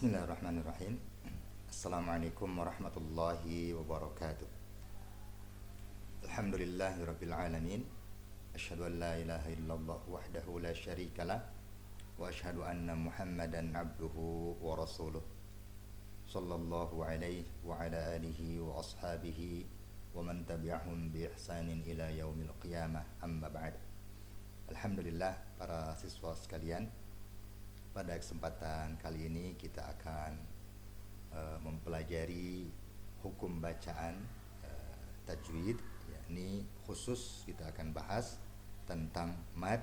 Bismillahirrahmanirrahim. Assalamualaikum warahmatullahi wabarakatuh. Alhamdulillahirabbil alamin. Asyhadu an la ilaha illallah wahdahu la syarikalah wa asyhadu anna Muhammadan abduhu wa rasuluh. Sallallahu alaihi wa ala alihi wa ashabihi wa man tabi'ahum bi ihsanin ila yaumil qiyamah. Amma ba'd. Alhamdulillah para siswa sekalian, pada kesempatan kali ini kita akan mempelajari hukum bacaan tajwid, yakni khusus kita akan bahas tentang mad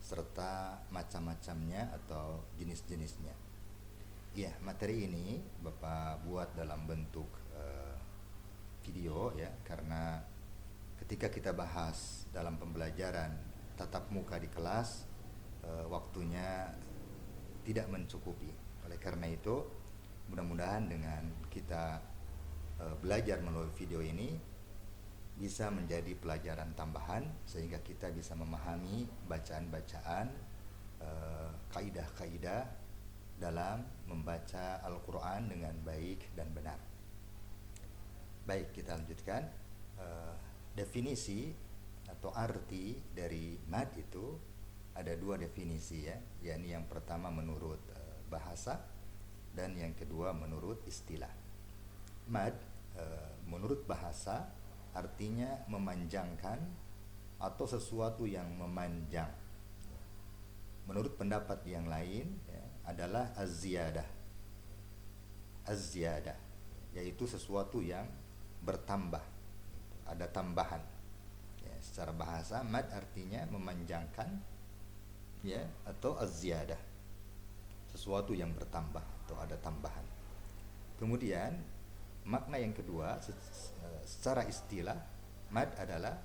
serta macam-macamnya atau jenis-jenisnya. Ya, materi ini Bapak buat dalam bentuk video ya, karena ketika kita bahas dalam pembelajaran tatap muka di kelas waktunya tidak mencukupi. Oleh karena itu, mudah-mudahan dengan kita belajar melalui video ini bisa menjadi pelajaran tambahan sehingga kita bisa memahami bacaan-bacaan, kaidah-kaidah dalam membaca Al-Quran dengan baik dan benar. Baik, kita lanjutkan. Definisi atau arti dari mad itu ada dua definisi ya, yakni yang pertama menurut bahasa dan yang kedua menurut istilah. Mad menurut bahasa artinya memanjangkan atau sesuatu yang memanjang. Menurut pendapat yang lain ya, adalah az-ziyadah. Az-ziyadah yaitu sesuatu yang bertambah, ada tambahan. Ya, secara bahasa mad artinya memanjangkan ya, atau az-ziyadah, sesuatu yang bertambah atau ada tambahan. Kemudian makna yang kedua secara istilah, mad adalah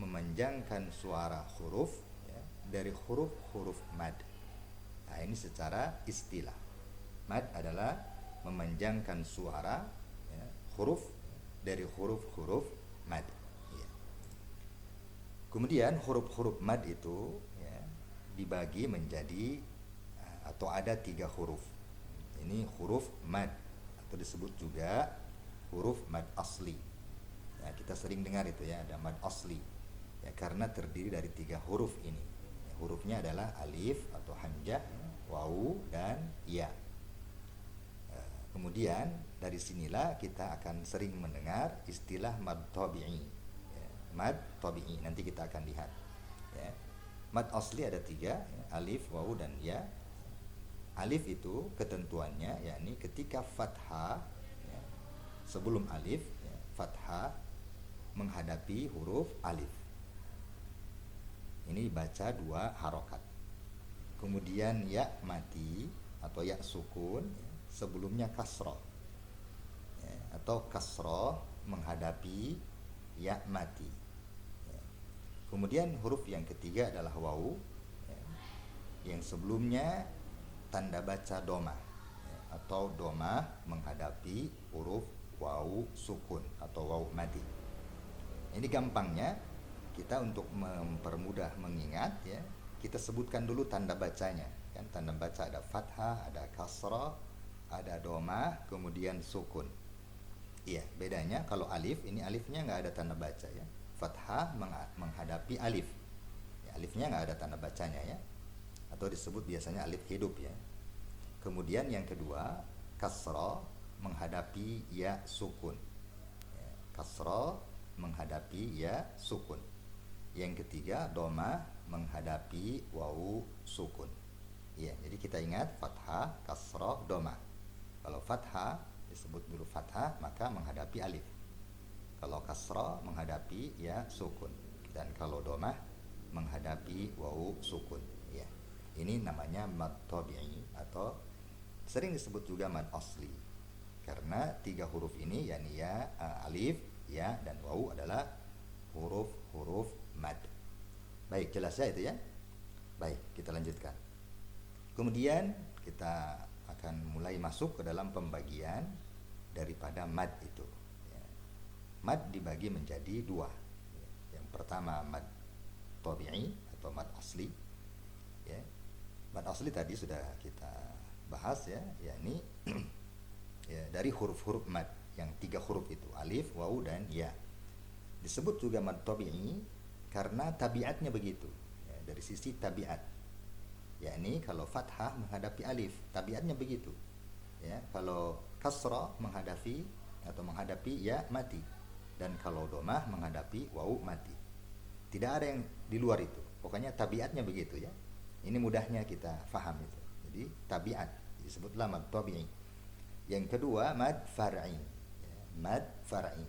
memanjangkan suara huruf ya, dari huruf-huruf mad. Nah, ini secara istilah. Mad adalah memanjangkan suara ya, huruf dari huruf-huruf mad ya. Kemudian huruf-huruf mad itu dibagi menjadi atau ada 3 huruf. Ini huruf mad atau disebut juga huruf mad asli. Ya, kita sering dengar itu ya, ada mad asli. Ya, karena terdiri dari 3 huruf ini. Ya, hurufnya adalah alif atau hamzah, wawu dan ya. Kemudian dari sinilah kita akan sering mendengar istilah mad tabi'i. Ya, mad tabi'i nanti kita akan lihat. Ya. Mad asli ada 3 ya, alif, wawu dan ya. Alif itu ketentuannya yakni ketika fathah ya, sebelum alif ya, fathah menghadapi huruf alif. Ini dibaca 2 harokat. Kemudian ya mati atau ya sukun ya, sebelumnya kasroh ya, atau kasroh menghadapi ya mati. Kemudian huruf yang ketiga adalah wawu ya, yang sebelumnya tanda baca domah ya, atau domah menghadapi huruf wawu sukun atau wawu mati. Ini gampangnya kita untuk mempermudah mengingat ya, kita sebutkan dulu tanda bacanya kan. Tanda baca ada fathah, ada kasrah, ada domah, kemudian sukun. Iya, bedanya kalau alif, ini alifnya nggak ada tanda baca ya. Fathah menghadapi alif ya, alifnya nggak ada tanda bacanya ya, atau disebut biasanya alif hidup ya. Kemudian yang kedua kasrah menghadapi ya sukun ya, kasrah menghadapi ya sukun. Yang ketiga domah menghadapi wawu sukun ya. Jadi kita ingat fathah, kasrah, domah. Kalau fathah disebut dulu fathah maka menghadapi alif. Kalau kasrah menghadapi ya sukun, dan kalau domah menghadapi wawu sukun ya. Ini namanya mad tabi'i atau sering disebut juga mad asli, karena 3 huruf ini yakni ya, alif, ya dan wawu adalah huruf-huruf mad. Baik, jelas ya itu ya. Baik, kita lanjutkan. Kemudian kita akan mulai masuk ke dalam pembagian daripada mad itu. Mad dibagi menjadi 2. Yang pertama mad tabi'i atau mad asli ya. Mad asli tadi sudah kita bahas ya, yakni ya, dari huruf-huruf mad yang 3 huruf itu, alif, waw, dan ya. Disebut juga mad tabi'i karena tabiatnya begitu, ya, dari sisi tabiat, yakni kalau fathah menghadapi alif, tabiatnya begitu, ya. Kalau kasrah menghadapi atau menghadapi ya, mati. Dan kalau domah menghadapi waw, mati. Tidak ada yang di luar itu, pokoknya tabiatnya begitu ya. Ini mudahnya kita faham itu. Jadi tabiat disebutlah mad tabi'i. Yang kedua mad far'i, ya, mad far'i.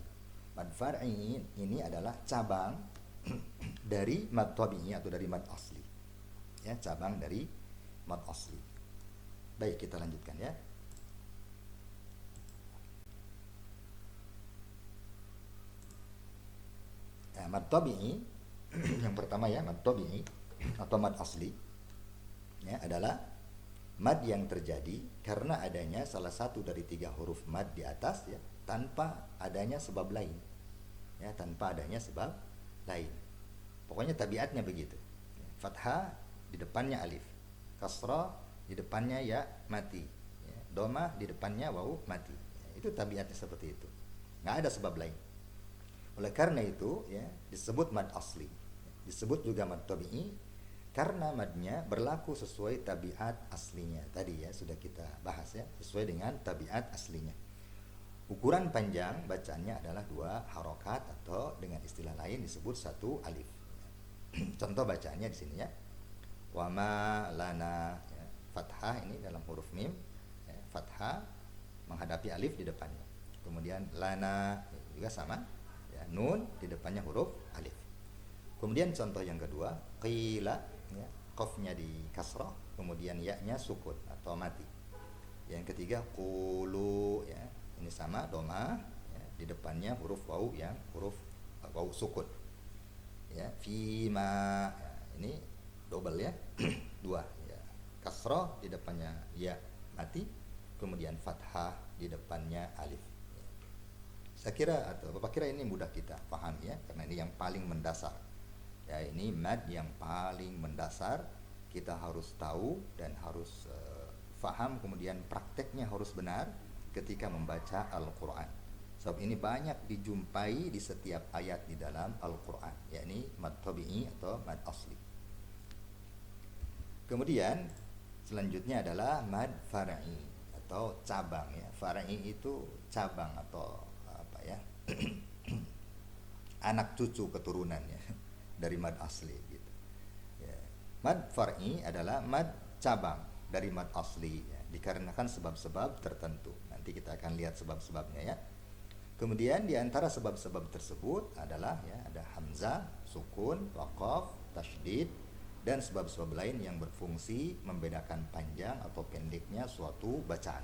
Mad far'i ini adalah cabang dari mad tabi'i atau dari mad asli, ya, cabang dari mad asli. Baik, kita lanjutkan ya. Nah, mad tabi'i yang pertama ya, mad tabi'i atau mad asli ya, adalah mad yang terjadi karena adanya salah satu dari 3 huruf mad di atas ya, tanpa adanya sebab lain, ya, tanpa adanya sebab lain. Pokoknya tabiatnya begitu. Fathah di depannya alif, kasrah di depannya ya, mati, ya, domah di depannya waw, mati, ya, itu tabiatnya seperti itu, nggak ada sebab lain. Oleh karena itu ya, disebut mad asli. Disebut juga mad tabi'i karena madnya berlaku sesuai tabiat aslinya. Tadi ya sudah kita bahas ya, sesuai dengan tabiat aslinya. Ukuran panjang bacaannya adalah 2 harokat atau dengan istilah lain disebut 1 alif. Contoh bacaannya di sini ya. Wama lana, ya, fathah ini dalam huruf mim, ya, fathah menghadapi alif di depannya. Kemudian lana juga sama, ya, nun di depannya huruf alif. Kemudian contoh yang kedua, qila, ya, qafnya di kasrah, kemudian ya-nya sukun atau mati. Yang ketiga qulu, ya, ini sama, domah, ya, di depannya huruf waw yang huruf waw sukun. Ya, fima, ya, ini double ya, 2 ya. Kasrah di depannya ya, mati, kemudian fathah di depannya alif. Saya kira atau Bapak kira ini mudah kita paham ya, karena ini yang paling mendasar. Ya, ini mad yang paling mendasar, kita harus tahu dan harus faham, kemudian prakteknya harus benar ketika membaca Al-Quran. Sebab ini banyak dijumpai di setiap ayat di dalam Al-Quran, yakni mad tabi'i atau mad asli. Kemudian selanjutnya adalah mad far'i atau cabang ya. Far'i itu cabang atau apa ya? Anak cucu keturunan ya dari mad asli gitu. Ya. Mad far'i adalah mad cabang dari mad asli ya, dikarenakan sebab-sebab tertentu. Nanti kita akan lihat sebab-sebabnya ya. Kemudian di antara sebab-sebab tersebut adalah ya, ada hamzah, sukun, waqaf, tasydid, dan sebab-sebab lain yang berfungsi membedakan panjang atau pendeknya suatu bacaan.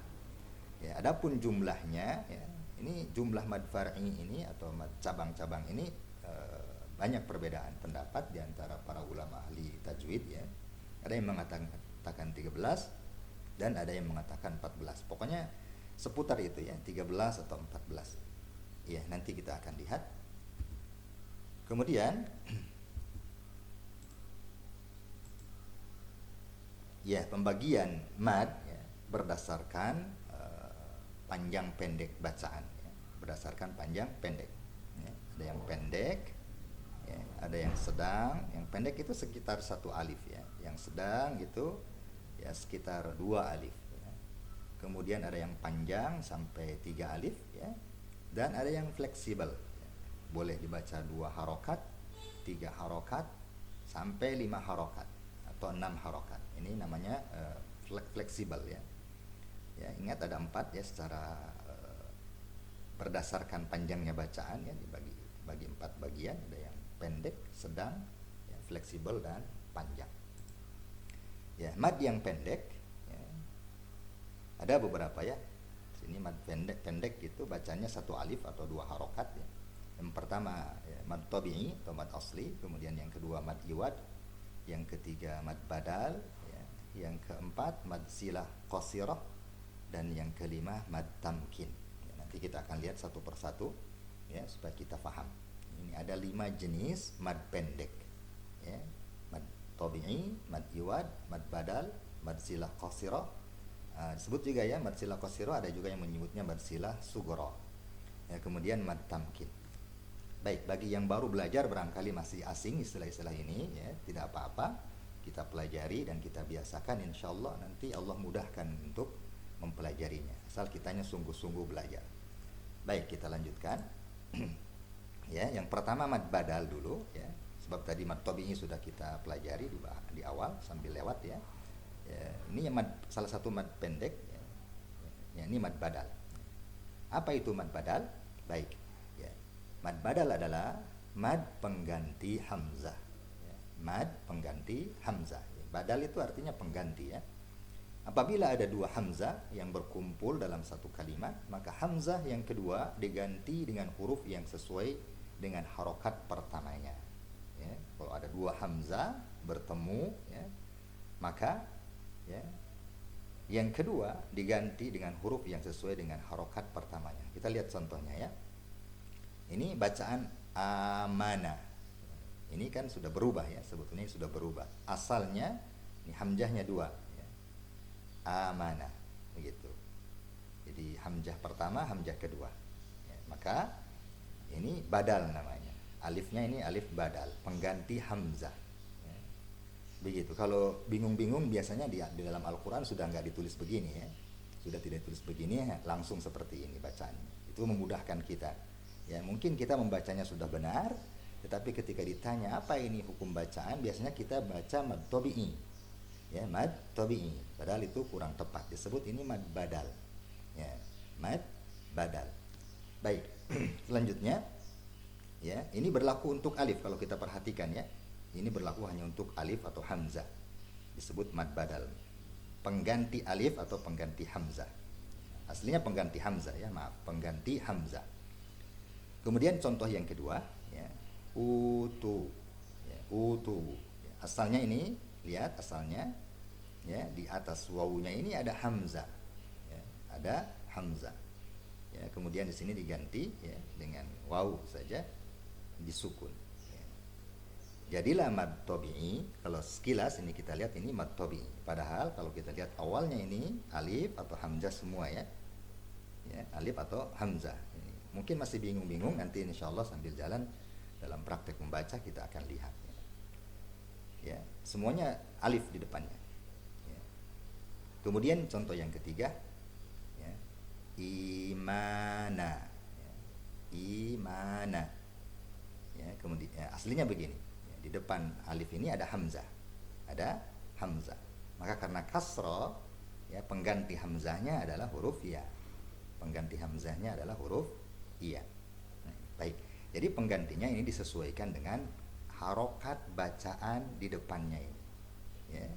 Ya, adapun jumlahnya ya, ini jumlah mad far'i ini atau mad cabang-cabang ini banyak perbedaan pendapat di antara para ulama ahli tajwid ya. Ada yang mengatakan 13 dan ada yang mengatakan 14. Pokoknya seputar itu ya, 13 atau 14. Ya, nanti kita akan lihat. Kemudian ya, pembagian mad ya, berdasarkan panjang pendek bacaan ya, berdasarkan panjang pendek ya. Ada yang pendek ya, ada yang sedang. Yang pendek itu sekitar 1 alif ya, yang sedang gitu ya sekitar 2 alif ya. Kemudian ada yang panjang sampai 3 alif ya, dan ada yang fleksibel ya. Boleh dibaca 2 harokat, 3 harokat, sampai 5 harokat atau 6 harokat. Ini namanya fleksibel ya. Ya, ingat ada 4 ya secara berdasarkan panjangnya bacaan ya, dibagi 4 bagian. Ada yang pendek, sedang, ya, fleksibel, dan panjang. Ya, mad yang pendek ya, ada beberapa ya. Sini mad pendek gitu bacanya 1 alif atau 2 harokat ya. Yang pertama ya, mad tabi'i atau mad asli, kemudian yang kedua mad iwad, yang ketiga mad badal ya, yang keempat mad silah qasirah, dan yang kelima mad tamkin ya. Nanti kita akan lihat satu persatu ya supaya kita paham. Ini ada 5 jenis mad pendek ya. Mad tabi'i, mad iwad, mad badal, mad silah qasirah, Disebut juga ya mad silah qasiro, ada juga yang menyebutnya mad silah sugro. Ya, kemudian mad tamkin. Baik, bagi yang baru belajar barangkali masih asing istilah-istilah ini, ya tidak apa-apa, kita pelajari dan kita biasakan, insya Allah nanti Allah mudahkan untuk mempelajarinya, asal kitanya sungguh-sungguh belajar. Baik, kita lanjutkan. Ya, yang pertama mad badal dulu, ya, sebab tadi mad tabi'i sudah kita pelajari di awal sambil lewat ya. Ya, ini yang salah satu mad pendek, ya. Ya, ini mad badal. Apa itu mad badal? Baik, ya. Mad badal adalah mad pengganti hamzah, ya. Mad pengganti hamzah. Badal itu artinya pengganti ya. Apabila ada dua hamzah yang berkumpul dalam satu kalimat, maka hamzah yang kedua diganti dengan huruf yang sesuai dengan harokat pertamanya. Ya, kalau ada dua hamzah bertemu, ya, maka ya, yang kedua diganti dengan huruf yang sesuai dengan harokat pertamanya. Kita lihat contohnya ya. Ini bacaan amanah. Ini kan sudah berubah ya, sebetulnya sudah berubah. Asalnya ini hamzahnya dua, ya. Amanah, begitu. Jadi hamzah pertama, hamzah kedua. Ya, maka ini badal namanya. Alifnya ini alif badal, pengganti hamzah. Begitu. Kalau bingung-bingung biasanya di dalam Al-Quran sudah nggak ditulis begini ya, sudah tidak ditulis begini, langsung seperti ini bacaannya. Itu memudahkan kita. Ya mungkin kita membacanya sudah benar, tetapi ketika ditanya apa ini hukum bacaan, biasanya kita baca mad tabi'i, ya mad tabi'i. Padahal itu kurang tepat. Disebut ini mad badal. Ya mad badal. Baik. Selanjutnya, ya ini berlaku untuk alif kalau kita perhatikan ya. Ini berlaku hanya untuk alif atau hamzah. Disebut mad badal. Pengganti alif atau pengganti hamzah. Aslinya pengganti hamzah ya, maaf, pengganti hamzah. Kemudian contoh yang kedua, ya, utu. Ya, utu. Ya, asalnya ini, lihat asalnya, ya di atas wawunya ini ada hamzah. Ya, ada hamzah. Ya, kemudian di sini diganti ya dengan wawu saja, disukun. Jadilah mad tabi'i. Kalau sekilas ini kita lihat ini mad tabi'i. Padahal kalau kita lihat awalnya ini alif atau hamzah semua ya. Ya, alif atau hamzah. Ini mungkin masih bingung-bingung, nanti insyaallah sambil jalan dalam praktek membaca kita akan lihat. Ya, semuanya alif di depannya. Ya. Kemudian contoh yang ketiga, ya, imana. Ya, imana. Ya, kemudian ya, aslinya begini. Di depan alif ini ada hamzah, maka karena kasroh ya pengganti hamzahnya adalah huruf ya, iya. Nah, baik, jadi penggantinya ini disesuaikan dengan harokat bacaan di depannya ini ya.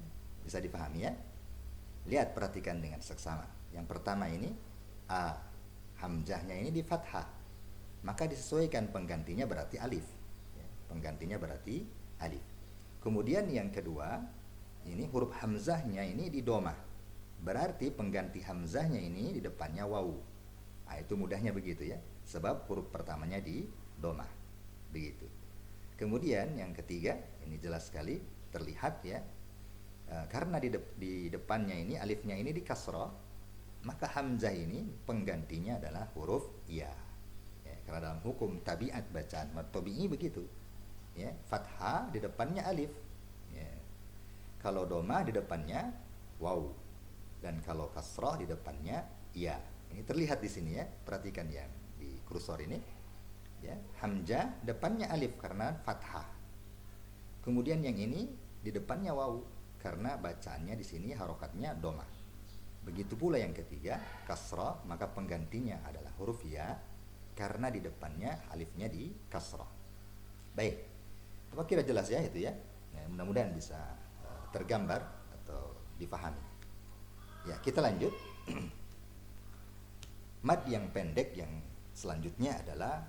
Bisa dipahami ya. Lihat, perhatikan dengan seksama. Yang pertama ini a, hamzahnya ini di fathah, maka disesuaikan penggantinya berarti alif. Penggantinya berarti alif. Kemudian yang kedua, ini huruf hamzahnya ini di domah. Berarti pengganti hamzahnya ini di depannya wawu. Nah, itu mudahnya begitu ya. Sebab huruf pertamanya di domah. Begitu. Kemudian yang ketiga, ini jelas sekali terlihat ya. Karena di depannya ini alifnya ini di kasroh, maka hamzah ini penggantinya adalah huruf ya. Ya, karena dalam hukum tabiat bacaan mad tabi'i begitu. Ya, fathah di depannya alif. Ya. Kalau domah di depannya waw, dan kalau kasrah di depannya ya. Ini terlihat di sini ya. Perhatikan yang di kursor ini. Ya, hamzah depannya alif karena fathah. Kemudian yang ini di depannya waw karena bacaannya di sini harokatnya domah. Begitu pula yang ketiga, kasrah, maka penggantinya adalah huruf ya karena di depannya alifnya di kasrah. Baik. Apa kira jelas ya itu ya? Ya mudah-mudahan bisa tergambar atau dipahami. Ya, kita lanjut. Mad yang pendek yang selanjutnya adalah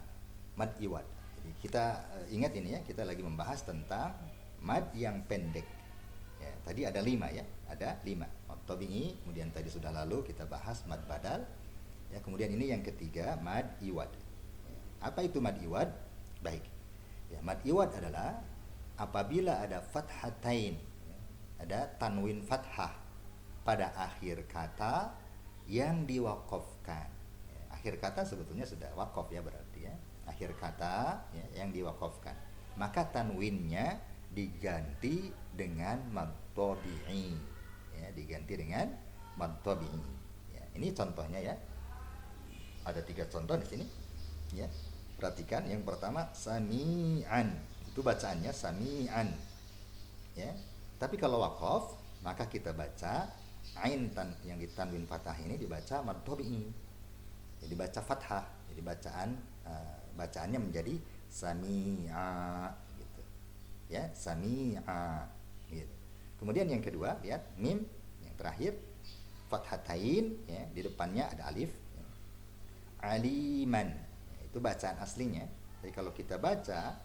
mad iwad. Jadi kita ingat ini ya, kita lagi membahas tentang mad yang pendek. Ya, tadi ada 5 ya, ada 5. Mad tabi'i, kemudian tadi sudah lalu kita bahas mad badal. Ya, kemudian ini yang ketiga mad iwad. Ya, apa itu mad iwad? Baik. Ya, mad iwad adalah apabila ada fathatain, ya, ada tanwin fathah pada akhir kata yang diwakafkan. Ya, akhir kata sebetulnya sudah wakaf ya berarti ya. Akhir kata ya, yang diwakafkan. Maka tanwinnya diganti dengan mad tabi'i. Ya, diganti dengan mad tabi'i. Ya, ini contohnya ya. Ada 3 contoh di sini. Ya. Perhatikan yang pertama sami'an. Itu bacaannya sami'an. Ya. Tapi kalau wakaf maka kita baca ain yang ditanwin fathah ini dibaca mad tabi'i. Jadi baca fathah. Jadi bacaannya menjadi sami'a gitu. Ya, sami'a gitu. Kemudian yang kedua, lihat mim yang terakhir fathatain ya, di depannya ada alif ya. Aliman ya, itu bacaan aslinya. Jadi kalau kita baca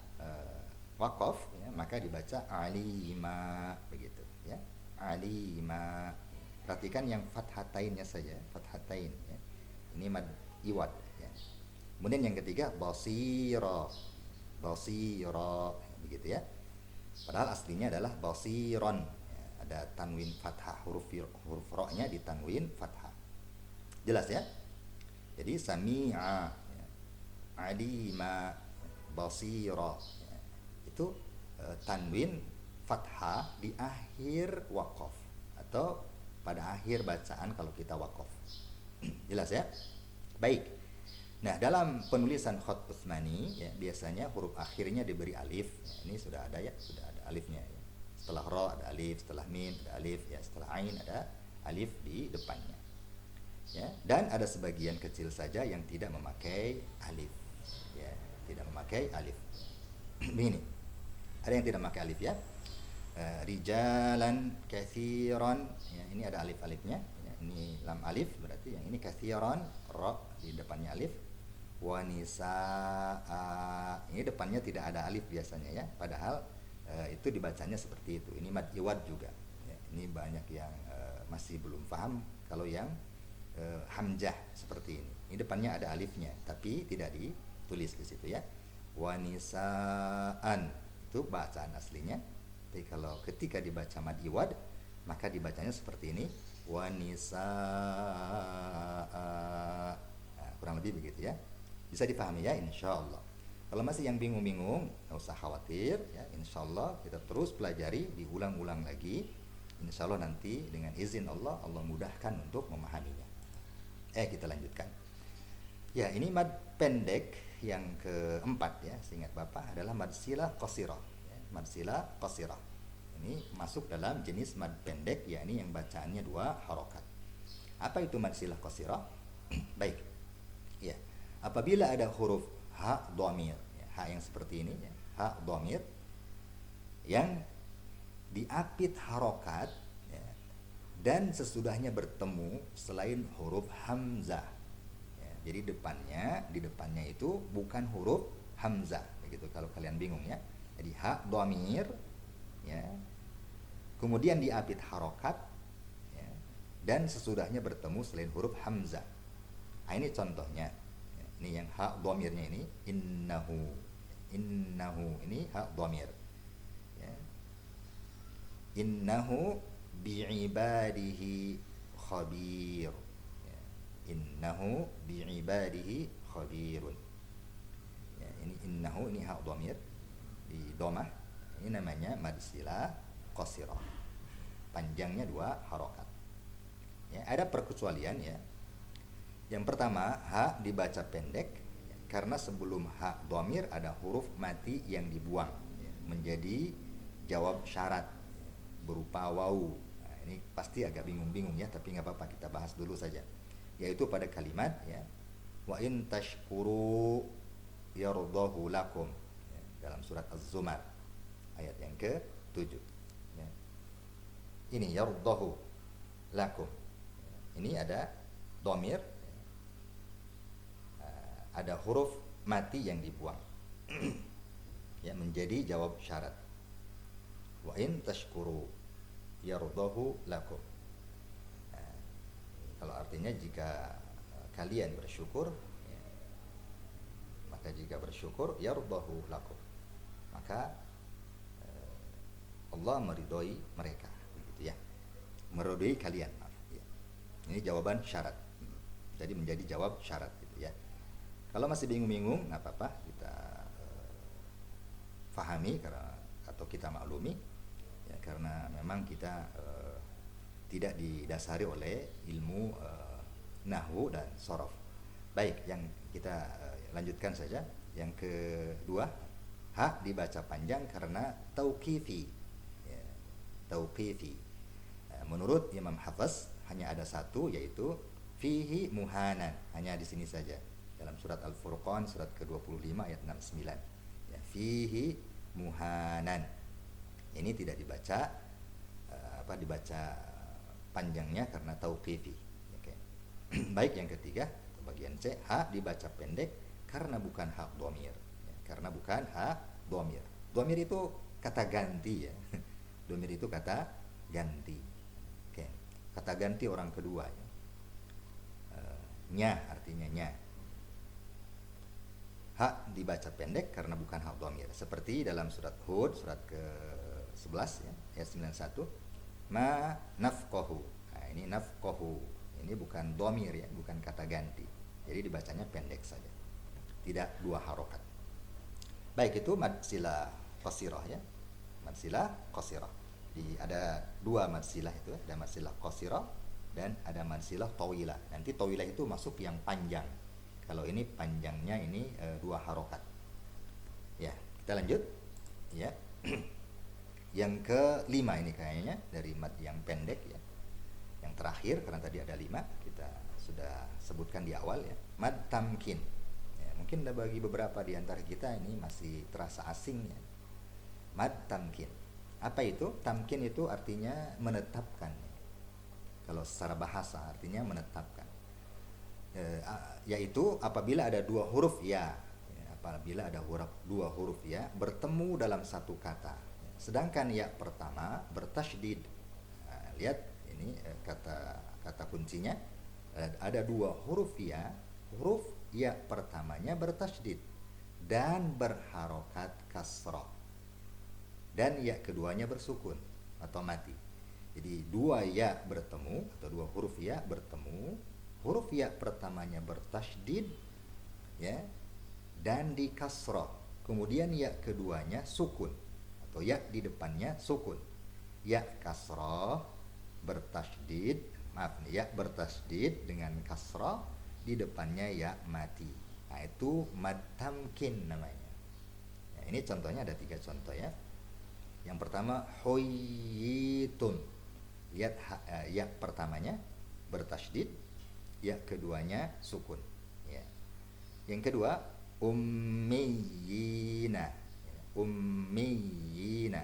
wakaf ya, maka dibaca alima begitu ya. Alima. Perhatikan yang fathatainnya saja, fathatain ya. Ini mad iwad ya. Kemudian yang ketiga basira. Basira begitu ya. Padahal aslinya adalah basiron ya. Ada tanwin fathah, huruf ro-nya di tanwin fathah. Jelas ya? Jadi sami'a ya. Alima basira ya. Itu tanwin fathah di akhir wakaf atau pada akhir bacaan kalau kita wakaf. Jelas ya? Baik. Nah, dalam penulisan khat Utsmani ya, biasanya huruf akhirnya diberi alif. Ya, ini sudah ada ya, sudah ada alifnya ya. Setelah ra ada alif, setelah mim ada alif ya, setelah ain ada alif di depannya. Ya, dan ada sebagian kecil saja yang tidak memakai alif. Ya, tidak memakai alif. Begini. Ada yang tidak memakai alif ya. Rijalan katsiran ya, ini ada alif-alifnya ya, ini lam alif berarti yang ini katsiran ra di depannya alif. Wanisa ini depannya tidak ada alif biasanya ya, padahal itu dibacanya seperti itu. Ini mad iwad juga ya, ini banyak yang masih belum paham kalau yang hamzah seperti ini. Ini depannya ada alifnya tapi tidak ditulis di situ ya. Wanisaan itu bacaan aslinya. Tapi kalau ketika dibaca mad iwad maka dibacanya seperti ini. Wanisaa. Nah, kurang lebih begitu ya. Bisa dipahami ya insyaallah. Kalau masih yang bingung-bingung, nggak usah khawatir ya, insyaallah kita terus pelajari, diulang-ulang lagi. Insyaallah nanti dengan izin Allah, Allah mudahkan untuk memahaminya. Kita lanjutkan. Ya, ini mad pendek yang keempat ya, seingat Bapak adalah mad silah qasirah ya, mad silah qasirah. Ini masuk dalam jenis mad pendek, yakni yang bacaannya 2 harokat. Apa itu mad silah qasirah? Baik. Ya. Apabila ada huruf ha dhamir, ya, ha yang seperti ini ya, ha dhamir yang diapit harokat ya, dan sesudahnya bertemu selain huruf hamzah. Ya, jadi di depannya itu bukan huruf hamzah, begitu kalau kalian bingung ya. Jadi ha dhamir ya, kemudian diapit harokat ya, dan sesudahnya bertemu selain huruf hamzah. Nah, ini contohnya. Ini yang ha dhamirnya ini innahu ini ha dhamir ya. Innahu bi'ibadihi khabir ya. Innahu bi'ibadihi khabirun ya, ini innahu ini ha dhamir di dhamah. Ini namanya mad silah qasirah, panjangnya 2 harokat ya. Ada perkecualian ya. Yang pertama, ha dibaca pendek karena sebelum ha dhamir ada huruf mati yang dibuang ya, menjadi jawab syarat ya, berupa waw. Nah, ini pasti agak bingung-bingung ya, tapi nggak apa-apa, kita bahas dulu saja. Yaitu pada kalimat ya, wa in tashkuru yardahu lakum ya, dalam surat Az-Zumar ayat yang ke-7 ya. Ini yardahu lakum ya, ini ada dhamir, ada huruf mati yang dibuang ya, menjadi jawab syarat. Wa in tashkuru yardahu lakum. Nah, kalau artinya jika kalian bersyukur ya, maka jika bersyukur yardahu lakum, maka Allah meridhoi mereka begitu ya, meridhoi kalian. Ini jawaban syarat. Jadi menjadi jawab syarat gitu ya. Kalau masih bingung-bingung, nggak apa-apa, kita fahami karena atau kita maklumi ya, karena memang kita tidak didasari oleh ilmu nahwu dan sorof. Baik, yang kita lanjutkan saja. Yang kedua, ha dibaca panjang karena tauqifi. Ya, tauqifi. Menurut Imam Hafiz hanya ada satu, yaitu fihi muhanan. Hanya di sini saja. Dalam surat Al-Furqan surat ke-25 ayat 69. Ya, fihi muhanan. Ini tidak dibaca dibaca panjangnya karena tauqifi. Oke. Baik, yang ketiga, bagian C, ha dibaca pendek karena bukan hak dhamir. Ya, karena bukan hak dhamir. Dhamir itu kata ganti ya. Dhamir itu kata ganti. Oke. Kata ganti orang kedua ya. Nya artinya nya. Hak dibaca pendek karena bukan hak dhamir. Seperti dalam surat Hud surat ke-11 ya, ayat 91. Ma nafqahu. Nah, ini nafqahu. Ini bukan dhamir ya, bukan kata ganti. Jadi dibacanya pendek saja. Tidak dua harokat. Baik, itu mad silah qasirah ya. Mad silah qasirah. Ada dua mad silah itu, ada mad silah qasirah dan ada mad silah tawilah. Nanti tawilah itu masuk yang panjang. Kalau ini panjangnya ini dua harokat. Ya, kita lanjut. Ya. Yang kelima ini kayaknya dari mad yang pendek ya. Yang terakhir karena tadi ada 5 kita sudah sebutkan di awal ya. Mad tamkin. Ya, mungkin bagi beberapa di antara kita ini masih terasa asing ya. Mad tamkin. Apa itu? Tamkin itu artinya menetapkan. Kalau secara bahasa artinya menetapkan. Yaitu apabila ada dua huruf ya, apabila ada dua huruf ya bertemu dalam satu kata, sedangkan ya pertama bertasydid. Nah, lihat ini kata kuncinya, ada dua huruf ya pertamanya bertasydid dan berharokat kasrah dan ya keduanya bersukun atau mati. Jadi dua ya bertemu atau dua huruf ya bertemu, huruf ya pertamanya bertasydid ya dan di kasrah, kemudian ya keduanya sukun atau ya di depannya sukun. Ya kasrah bertasydid, ya bertasydid dengan kasrah, di depannya ya mati. Nah, itu mad tamkin namanya. Ya, ini contohnya ada 3 contoh ya. Yang pertama hoyitun. Lihat ya pertamanya bertasydid, ya keduanya sukun ya. Yang kedua ummiyina. Ummiyina.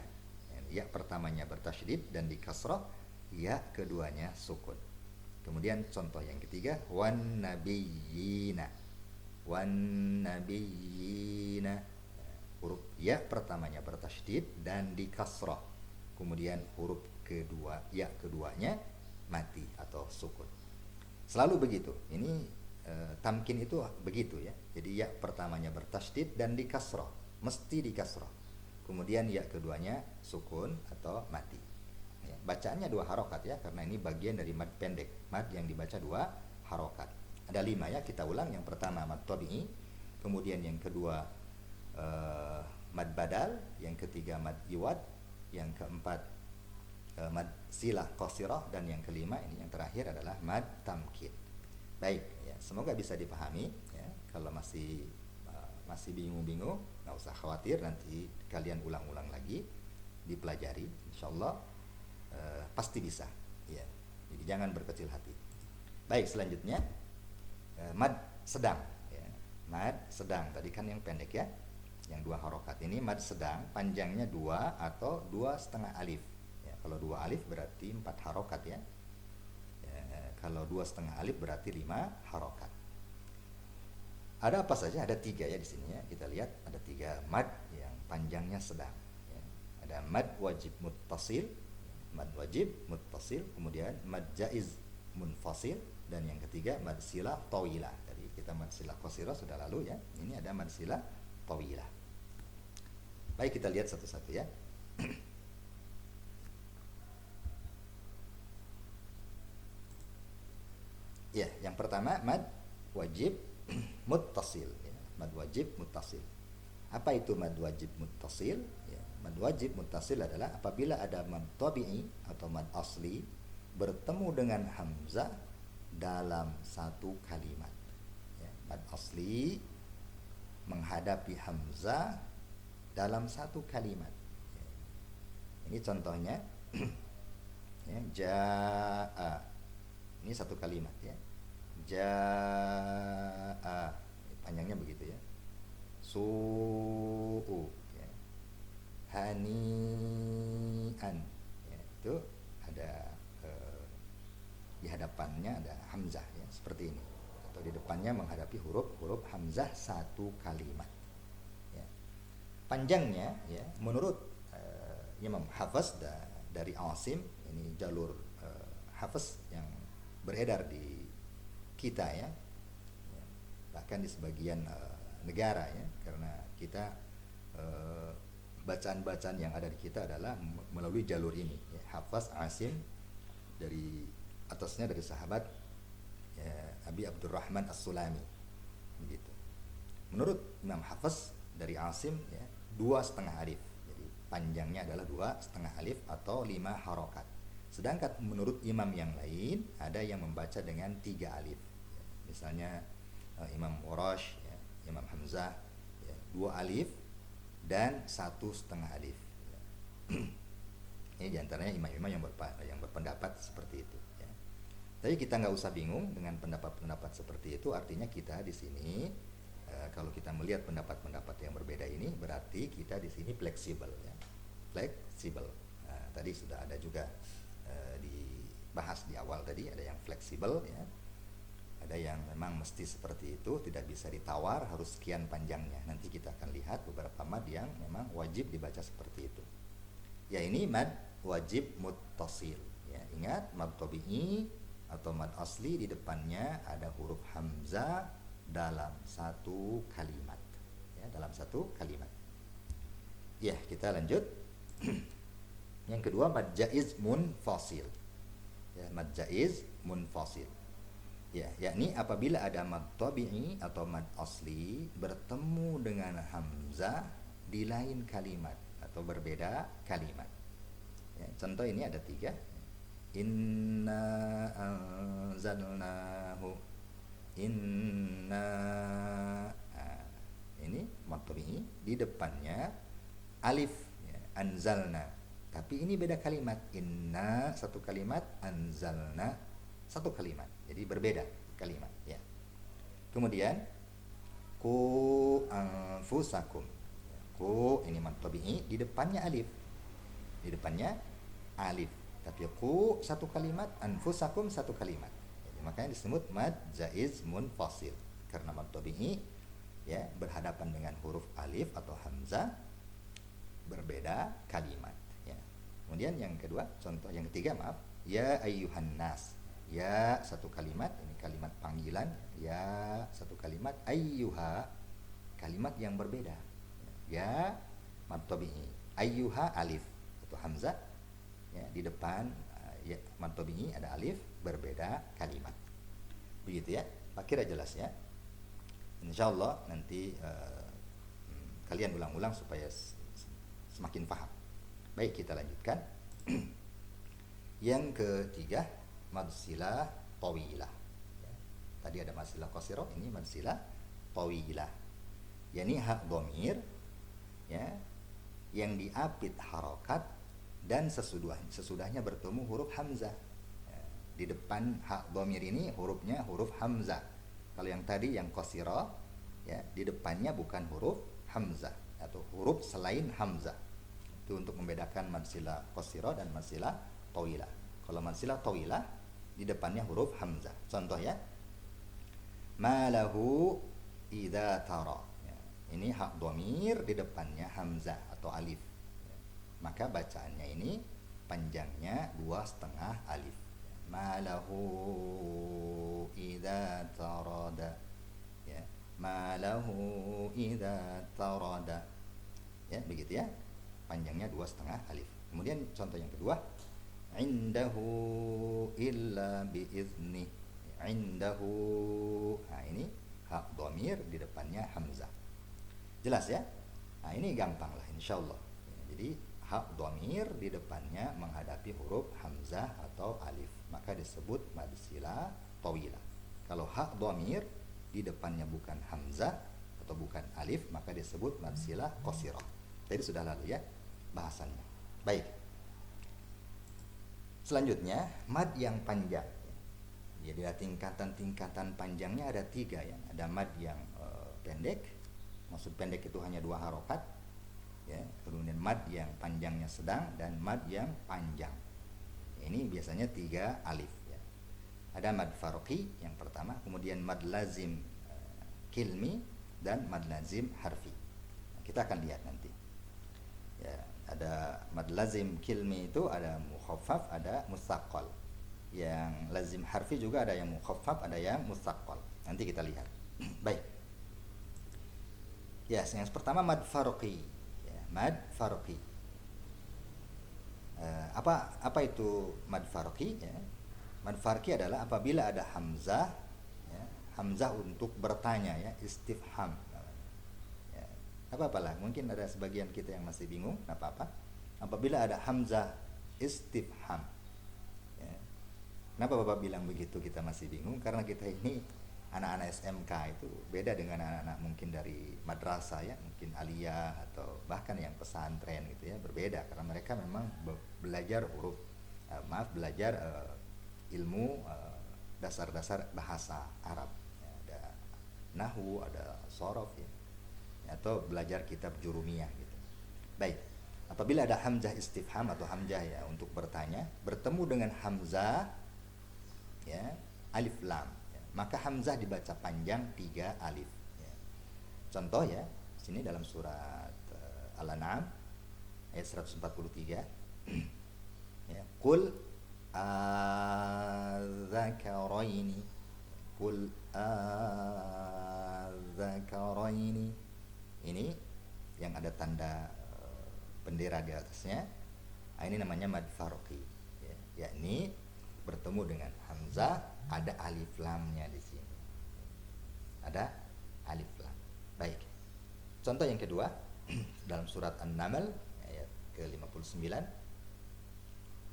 Ya pertamanya bertasydid dan di kasrah, ya keduanya sukun. Kemudian contoh yang ketiga wan nabiyina. Wan nabiyina. Huruf ya pertamanya bertasydid dan di kasrah. Kemudian huruf kedua ya keduanya mati atau sukun. Selalu begitu. Ini tamkin itu begitu ya. Jadi ya pertamanya bertasydid dan di kasrah, mesti di kasrah. Kemudian ya keduanya sukun atau mati. Ya, bacaannya 2 harokat ya, karena ini bagian dari mad pendek, mad yang dibaca 2 harokat. Ada 5 ya, kita ulang. Yang pertama mad tabi'i, kemudian yang kedua mad badal, yang ketiga mad iwad, yang keempat mad silah qasirah, dan yang kelima ini yang terakhir adalah mad tamkin. Baik ya, semoga bisa dipahami ya. Kalau masih bingung-bingung, nggak usah khawatir, nanti kalian ulang-ulang lagi, dipelajari, insyaallah pasti bisa ya. Jadi jangan berkecil hati. Baik, selanjutnya mad sedang ya. Mad sedang tadi kan yang pendek ya, yang 2 harokat. Ini mad sedang, panjangnya 2 atau 2,5 alif ya. Kalau 2 alif berarti 4 harokat ya. Kalau 2,5 alif berarti 5 harokat. Ada apa saja? Ada 3 ya di sini ya. Kita lihat ada 3 mad yang panjangnya sedang ya. Ada mad wajib muttasil, mad wajib muttasil, kemudian mad jaiz munfasil, dan yang ketiga mad silah tawilah. Tadi kita mad silah qasirah sudah lalu ya. Ini ada mad silah tawilah. Baik, kita lihat satu-satu ya. Ya, yang pertama mad wajib muttasil ya. Mad wajib muttasil. Apa itu mad wajib muttasil? Ya, mad wajib muttasil adalah apabila ada mad tabi'i atau mad asli bertemu dengan hamzah dalam satu kalimat. Ya, mad asli menghadapi hamzah dalam satu kalimat. Ya, ini contohnya ya, jaa. Ini satu kalimat ya. Jaa. Panjangnya begitu ya. Su'u ya. Hani'an ya, itu ada di hadapannya ada hamzah ya, seperti ini, atau di depannya menghadapi huruf hamzah satu kalimat ya. Panjangnya ya menurut Imam Hafs dari Asim, ini jalur Hafs yang beredar di kita ya, bahkan di sebagian negara ya, karena kita bacaan-bacaan yang ada di kita adalah melalui jalur ini ya. Hafs Asim dari atasnya dari sahabat ya, Abi Abdurrahman As-Sulami begitu. Menurut Imam Hafs dari Asim ya, 2,5 alif, jadi panjangnya adalah 2,5 alif atau 5 harokat. Sedangkan menurut imam yang lain ada yang membaca dengan 3 alif ya. Misalnya Imam Warash ya, Imam Hamzah ya, 2 alif dan 1,5 alif ya. Ini diantaranya imam-imam yang berpendapat seperti itu ya. Tapi kita nggak usah bingung dengan pendapat-pendapat seperti itu. Artinya kita di sini kalau kita melihat pendapat-pendapat yang berbeda ini, berarti kita di sini fleksibel ya. Fleksibel. Nah, tadi sudah ada juga dibahas di awal tadi, ada yang fleksibel ya. Ada yang memang mesti seperti itu, tidak bisa ditawar, harus sekian panjangnya. Nanti kita akan lihat beberapa mad yang memang wajib dibaca seperti itu. Ya, ini mad wajib muttasil ya. Ingat, mad tabi'i atau mad asli di depannya ada huruf hamzah dalam satu kalimat ya, dalam satu kalimat. Ya, kita lanjut. Yang kedua mad jaiz munfasil ya, mad jaiz munfasil ya, yakni apabila ada mad tabi'i atau mad asli bertemu dengan hamzah di lain kalimat atau berbeda kalimat ya. Contoh ini ada 3. Inna anzalnahu. Inna, nah, ini mad tabi'i, di depannya alif ya, anzalna. Tapi ini beda kalimat. Inna satu kalimat, anzalna satu kalimat. Jadi berbeda kalimat ya. Kemudian ku anfusakum. Ku ini mad tabi'i, di depannya alif. Di depannya alif. Tapi ku satu kalimat, anfusakum satu kalimat. Jadi makanya disebut mad jaiz munfasil, karena mad tabi'i ya berhadapan dengan huruf alif atau hamzah, berbeda kalimat. Kemudian yang kedua, contoh yang ketiga maaf, ya ayyuhan nas. Ya satu kalimat, ini kalimat panggilan. Ya satu kalimat, ayyuha kalimat yang berbeda. Ya mad tabi'i, ayyuha alif atau hamzah ya, di depan ya, mad tabi'i ada alif, berbeda kalimat. Begitu ya. Kira jelas ya. Insyaallah nanti kalian ulang-ulang supaya semakin paham. Baik, kita lanjutkan. Yang ketiga, mad silah tawilah ya. Tadi ada mad silah qasirah, ini mad silah tawilah. Yani hak dhamir ya, yang diapit harokat dan sesudahnya bertemu huruf hamzah ya. Di depan hak dhamir ini hurufnya huruf hamzah. Kalau yang tadi yang qasirah ya, di depannya bukan huruf hamzah atau huruf selain hamzah. Itu untuk membedakan mad silah qasirah dan mad silah tawilah. Kalau mad silah tawilah di depannya huruf hamzah. Contoh ya, malahu idza tara ya. Ini hak dhamir, di depannya hamzah atau alif ya. Maka bacaannya ini panjangnya 2,5 alif ya. Malahu idza tarada ya. Malahu idza tarada ya, begitu ya, panjangnya 2,5 alif. Kemudian contoh yang kedua, indahu illa biizni ya, indahu. Nah, ini ha dhamir di depannya hamzah. Jelas ya? Nah, ini gampang lah insyaallah. Jadi ha dhamir di depannya menghadapi huruf hamzah atau alif, maka disebut mad silah tawilah. Kalau ha dhamir di depannya bukan hamzah atau bukan alif, maka disebut mad silah qasirah. Jadi sudah lalu ya bahasannya. Baik. Selanjutnya mad yang panjang. Jadi tingkatan-tingkatan panjangnya ada 3 ya. Ada mad yang pendek, maksud pendek itu hanya 2 harokat ya. Kemudian mad yang panjangnya sedang dan mad yang panjang. Ini biasanya 3 alif ya. Ada mad farqi yang pertama, kemudian mad lazim kilmi dan mad lazim harfi. Nah, kita akan lihat nanti. Ya, ada mad lazim kilmi itu ada mukhaffaf, ada mustaqal. Yang lazim harfi juga ada yang mukhaffaf, ada yang mustaqal. Nanti kita lihat. Baik. Ya, yang pertama mad farqi. Ya, mad farqi. Apa itu mad farqi? Ya. Mad farqi adalah apabila ada hamzah, ya, hamzah untuk bertanya ya, istifham. Ya, apa-apalah, mungkin ada sebagian kita yang masih bingung, apa-apa. Apabila ada hamzah istifham. Ya. Kenapa Bapak bilang begitu kita masih bingung? Karena kita ini anak-anak SMK itu beda dengan anak-anak mungkin dari madrasah ya, mungkin aliyah atau bahkan yang pesantren gitu ya, berbeda karena mereka memang belajar huruf belajar ilmu dasar-dasar bahasa Arab ya, ada nahwu, ada shorof ya, atau belajar kitab jurumiyah gitu. Baik, apabila ada hamzah istifham atau hamzah ya untuk bertanya bertemu dengan hamzah ya alif lam ya, maka hamzah dibaca panjang 3 alif ya. Contoh ya, sini dalam surat Al-An'am ayat 143 ya, qul adzakaraini, qul adzakaraini, ini yang ada tanda bendera di atasnya. Nah, ini namanya mad farqi ya, yakni bertemu dengan hamzah ada alif lamnya di sini. Ada alif lam. Baik. Contoh yang kedua dalam surat An-Naml ayat ke-59.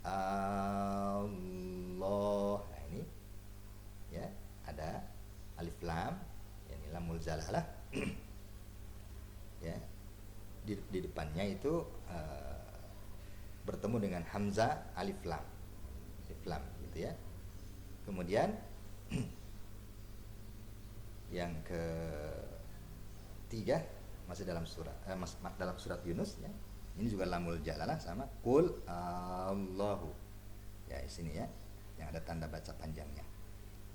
Allah. Nah, ini ya, ada alif lam, ini lamul jalalah. Ya. Di depannya itu bertemu dengan hamzah alif lam. Alif lam gitu ya. Kemudian yang ketiga masih dalam surat Yunus ya. Ini juga lamul jalalah sama qul Allahu. Ya, di sini ya yang ada tanda baca panjangnya.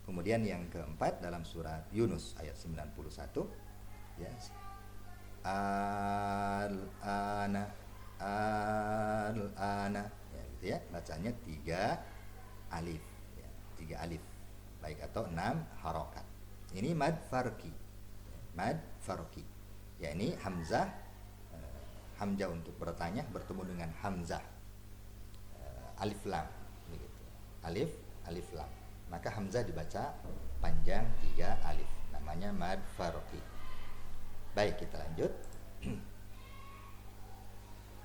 Kemudian yang keempat dalam surat Yunus ayat 91 ya. Al-ana ya, gitu ya. Bacanya 3 alif ya, 3 alif. Baik, atau 6 harokat. Ini mad farqi. Mad farqi. Ya, ini hamzah untuk bertanya bertemu dengan hamzah alif lam begitu. Alif lam. Maka hamzah dibaca panjang 3 alif. Namanya mad farqi. Baik, kita lanjut.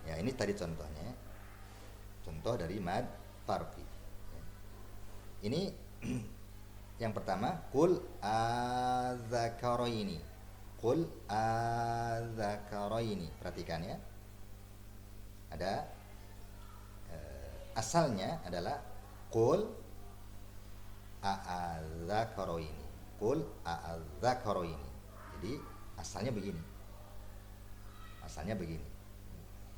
Ya, ini tadi contohnya. Contoh dari mad farqi. Ini yang pertama qul adzakaraini. Qul adzakaraini. Perhatikan ya. Ada asalnya adalah qul adzakaraini. Qul adzakaraini. Jadi asalnya begini.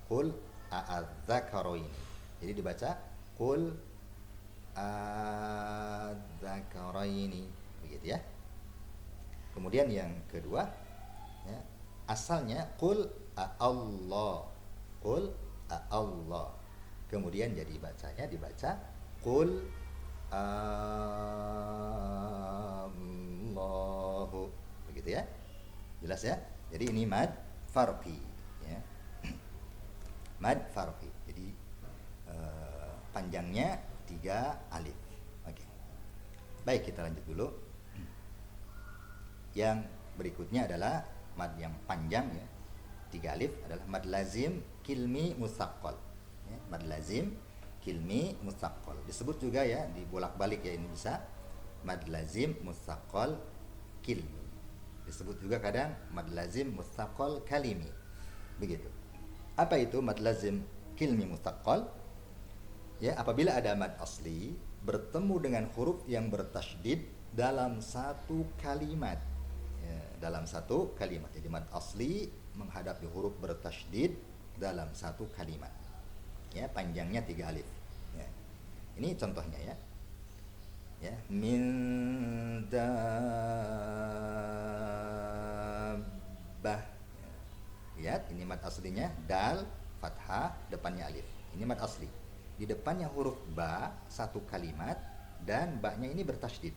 Qul adzakaraini. Jadi dibaca qul adzakaraini begitu ya. Kemudian yang kedua ya, asalnya qul Allah. Qul Allah. Kemudian jadi bacanya dibaca qul Allahu. Begitu ya. Jelas ya? Jadi ini mad farqi ya. Mad farqi. Jadi panjangnya 3 alif. Oke. Baik, kita lanjut dulu. Yang berikutnya adalah mad yang panjang ya. 3 alif adalah mad lazim kilmi musaqqal. Ya, mad lazim kilmi musaqqal. Disebut juga ya, dibolak-balik ya, ini bisa mad lazim musaqqal kilmi. Disebut juga kadang mad lazim musaqqal kalimi. Begitu. Apa itu mad lazim kilmi musaqqal? Ya, apabila ada mad asli bertemu dengan huruf yang bertasydid dalam satu kalimat. Ya, dalam satu kalimat. Jadi mad asli menghadapi huruf bertasydid dalam satu kalimat. Ya, panjangnya 3 alif. Ya. Ini contohnya ya. Ya, min dabbah. Ya. Lihat, ini mad aslinya dal fathah, depannya alif. Ini mad asli. Di depannya huruf ba satu kalimat dan ba-nya ini bertasydid.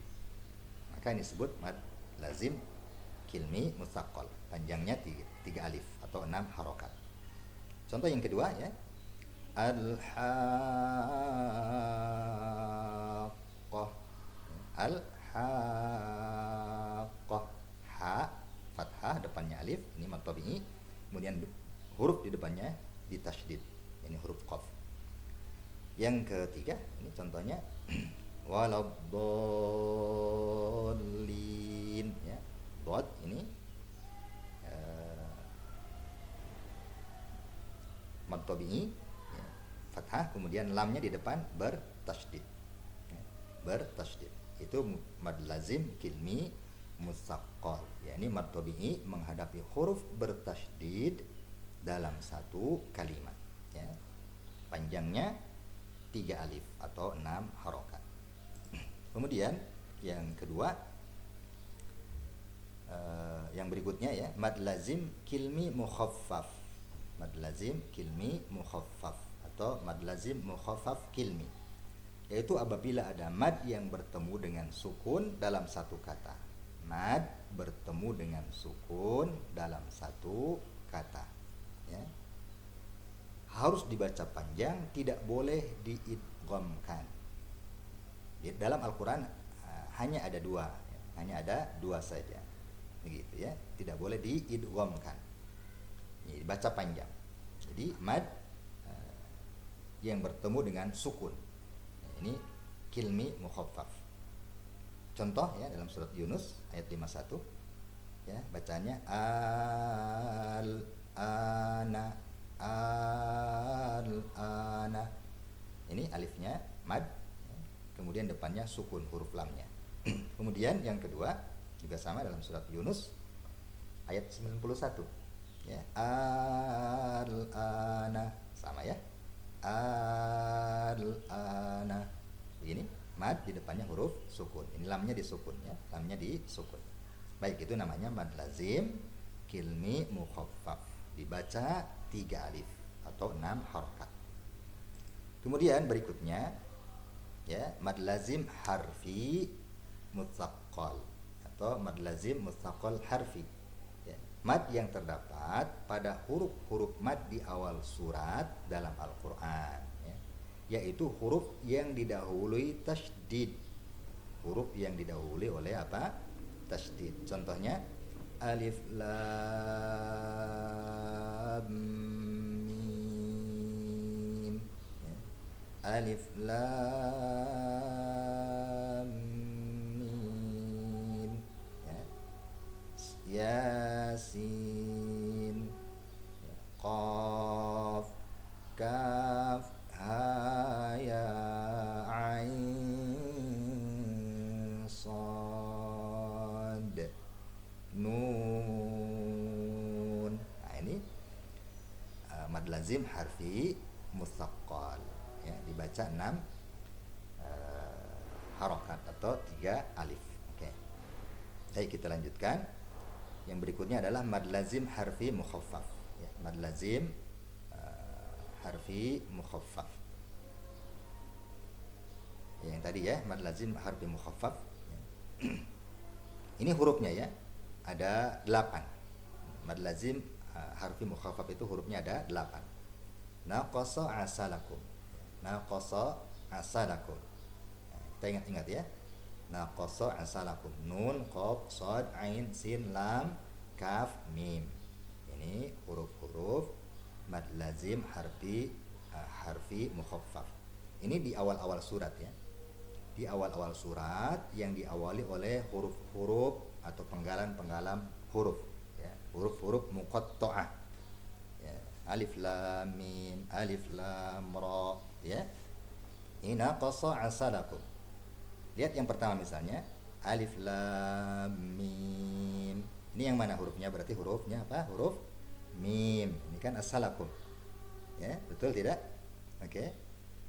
Maka ini disebut mad lazim kilmi musaqqal. Panjangnya 3 alif atau 6 harokat. Contoh yang kedua ya. Al-haqqah. Al-haqqah. Ha fathah depannya alif, ini mad tabi'i. Kemudian huruf di depannya ditasydid. Ini huruf qaf. Yang ketiga, ini contohnya waladdallin ya. Dot ini mad tabi'i ya, fathah, kemudian lamnya di depan bertasydid. Ya, bertasydid. Itu mad lazim kilmi musaqqal. Ya, ini mad tabi'i menghadapi huruf bertasydid dalam satu kalimat ya. Panjangnya 3 alif atau 6 harokat. Kemudian yang kedua, yang berikutnya ya, mad lazim kilmi mukhaffaf. Mad lazim kilmi mukhaffaf atau mad lazim mukhaffaf kilmi. Yaitu apabila ada mad yang bertemu dengan sukun dalam satu kata. Mad bertemu dengan sukun dalam satu kata. Ya. Harus dibaca panjang, tidak boleh diidghamkan. Dalam Al-Quran hanya ada 2, hanya ada 2 saja, begitu ya. Tidak boleh diidghamkan. Ini dibaca panjang. Jadi mad yang bertemu dengan sukun. Ini kilmi mukhaffaf. Contoh ya dalam surat Yunus ayat 51 ya, bacanya al-ana. Al-ana. Ini alifnya mad, kemudian depannya sukun huruf lamnya. Kemudian yang kedua juga sama dalam surat Yunus ayat 91 ya, al-ana, sama ya, al-ana. Begini, mad di depannya huruf sukun. Ini lamnya disukun ya, lamnya disukun. Baik, itu namanya mad lazim kilmi mukhaffaf. Dibaca 3 alif atau 6 harokat. Kemudian berikutnya ya, mad lazim harfi mutsaqqal atau mad lazim mutsaqqal harfi ya, mad yang terdapat pada huruf-huruf mad di awal surat dalam Al-Quran ya, yaitu huruf yang didahului tasydid. Huruf yang didahului oleh apa? Tasydid. Contohnya alif lam mim ya. Alif lam mim ya. Yasin ya. Qaf kaf ha ya ain sad nun. Nah, ini mad lazim harfi mutsaqqal ya, dibaca 6 harokat atau 3 alif. Oke. Baik, kita lanjutkan. Yang berikutnya adalah mad lazim harfi mukhaffaf ya, mad lazim harfi mukhaffaf. Yang tadi ya, mad lazim harfi mukhaffaf ya. Ini hurufnya ya, ada 8. Mad lazim harfi mukhaffaf itu hurufnya ada 8. Naqasa asalakum. Naqasa asalakum. Kita ingat-ingat ya. naqasa asalakum. Nun, qaf, shad, ain, sin, lam, kaf, mim. Ini huruf-huruf mad lazim harfi mukhaffaf. Ini di awal-awal surat ya. Di awal-awal surat yang diawali oleh huruf-huruf atau penggalan-penggalan huruf ya. Huruf-huruf muqatta'ah. Ya. Alif lam mim, alif lam ra ya. Ina qasa asalakum. Lihat yang pertama misalnya alif lam mim. Ini yang mana hurufnya? Berarti hurufnya apa? Huruf mim. Ini kan asalakum. Ya, betul tidak? Oke.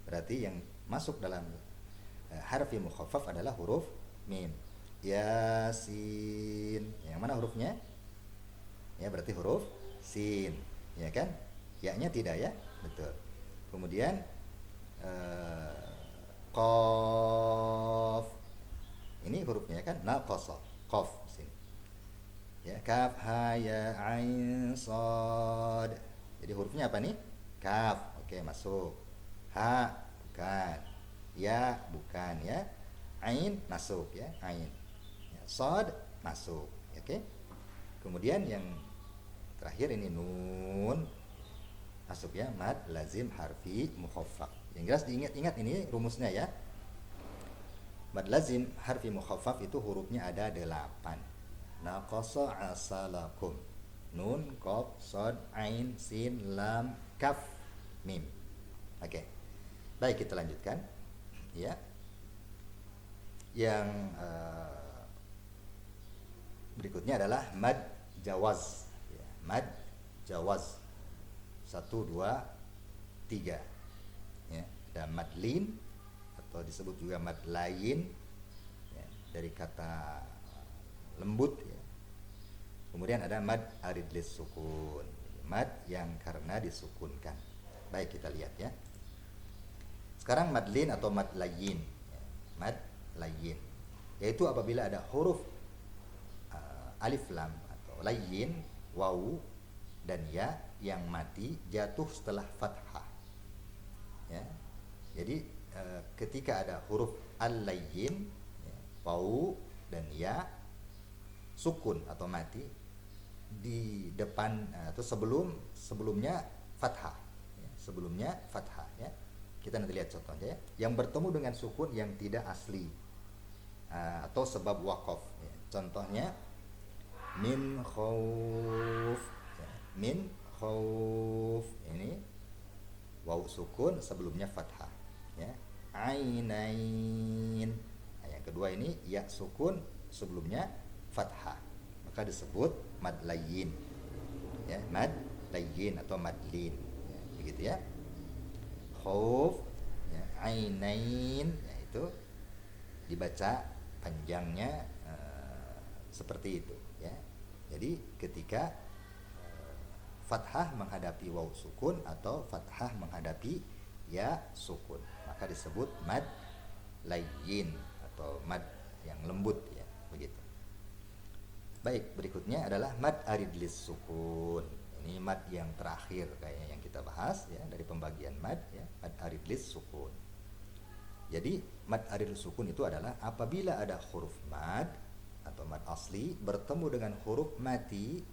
Berarti yang masuk dalam harfi mukhaffaf adalah huruf mim. Yasin. Yang mana hurufnya? Ya, berarti huruf sin. Ya kan? Ya-nya tidak ya? Betul. Kemudian qaf. Ini hurufnya kan naqasa. Qaf sini. Ya, kaf ha ya ain shad. Jadi hurufnya apa nih? Kaf. Oke, masuk. Ha bukan. Ya bukan ya. Ain masuk ya, ain. Ya, shad masuk. Oke. Kemudian yang terakhir ini nun masuk ya, mad lazim harfi mukhaffaf. Yang jelas diingat-ingat ini rumusnya ya. Mad lazim harfi mukhaffaf itu hurufnya ada 8. Naqasa asalakum. Nun, qaf, shad, ain, sin, lam, kaf, mim. Oke. Baik, kita lanjutkan. Ya. Yang berikutnya adalah mad jawaz. Ya, mad jawaz. 1 2 3. Ya, ada mad lin atau disebut juga mad lain ya, dari kata lembut ya. Kemudian ada mad arid lis sukun, mad yang karena disukunkan. Baik, kita lihat ya. Sekarang mad lin atau mad layin ya. Mad layin yaitu apabila ada huruf alif lam atau layin, wawu dan ya yang mati jatuh setelah fathah ya. Jadi ketika ada huruf al-layin ya, wawu dan ya sukun atau mati di depan atau sebelumnya fathah ya, sebelumnya fathah ya. Kita nanti lihat contohnya ya. Yang bertemu dengan sukun yang tidak asli atau sebab waqaf ya. Contohnya min khauf ya. Min khauf ini wawu sukun sebelumnya fathah ya. Ainain. Nah, yang kedua ini ya sukun sebelumnya fathah, maka disebut mad layin ya, mad layin atau mad lin ya, begitu ya. Khauf ya, ainain ya, itu dibaca panjangnya seperti itu ya. Jadi ketika fathah menghadapi waw sukun atau fathah menghadapi ya sukun, maka disebut mad layin atau mad yang lembut ya, begitu. Baik, berikutnya adalah mad arid lis sukun. Ini mad yang terakhir kayaknya yang kita bahas ya dari pembagian mad ya, mad arid lis sukun. Jadi mad arid lis sukun itu adalah apabila ada huruf mad atau mad asli bertemu dengan huruf mati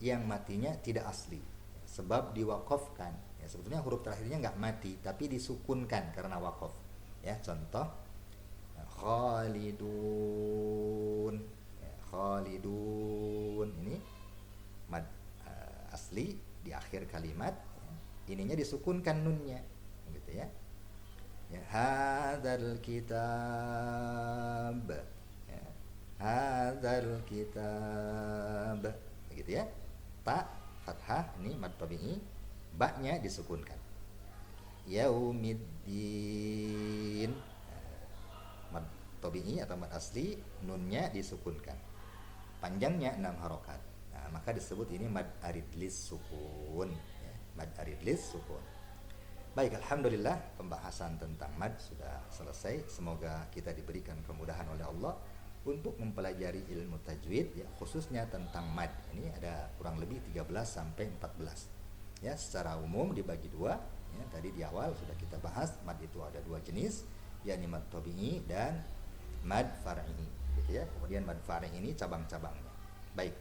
yang matinya tidak asli sebab diwakafkan ya. Sebetulnya huruf terakhirnya nggak mati tapi disukunkan karena wakaf ya. Contoh khalidun ya, khalidun ini mad asli di akhir kalimat ya. Ininya disukunkan nunnya gitu ya. Ya hadzal kitab ya, hadzal kitab begitu ya. Ta fathah ini mad tabi'i, ba-nya disukunkan. Yaumiddin mad tabi'i atau mad asli, nunnya disukunkan. Panjangnya 6 harokat. Nah, maka disebut ini mad arid lis sukun ya, mad arid lis sukun. Baik, alhamdulillah pembahasan tentang mad sudah selesai. Semoga kita diberikan kemudahan oleh Allah untuk mempelajari ilmu tajwid ya, khususnya tentang mad. Ini ada kurang lebih 13 sampai 14. Ya, secara umum dibagi dua. Ya, tadi di awal sudah kita bahas mad itu ada dua jenis, yakni mad tabi'i dan mad far'ihi gitu ya. Kemudian mad far'i ini cabang-cabangnya. Baik.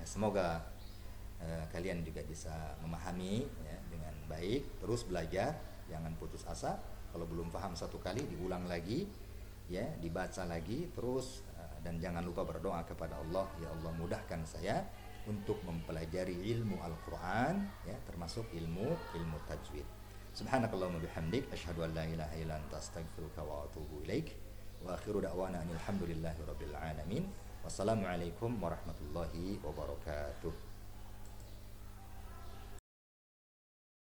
Ya, semoga kalian juga bisa memahami ya, dengan baik, terus belajar, jangan putus asa. Kalau belum paham satu kali diulang lagi ya, dibaca lagi terus, dan jangan lupa berdoa kepada Allah, ya Allah mudahkan saya untuk mempelajari ilmu Al-Qur'an ya, termasuk ilmu tajwid. Subhanakallahumma bihamdik asyhadu an la ilaha illa anta astaghfiruka wa atubu ilaik. Wa akhiru da'wana alhamdulillahi rabbil alamin. Wassalamualaikum warahmatullahi wabarakatuh.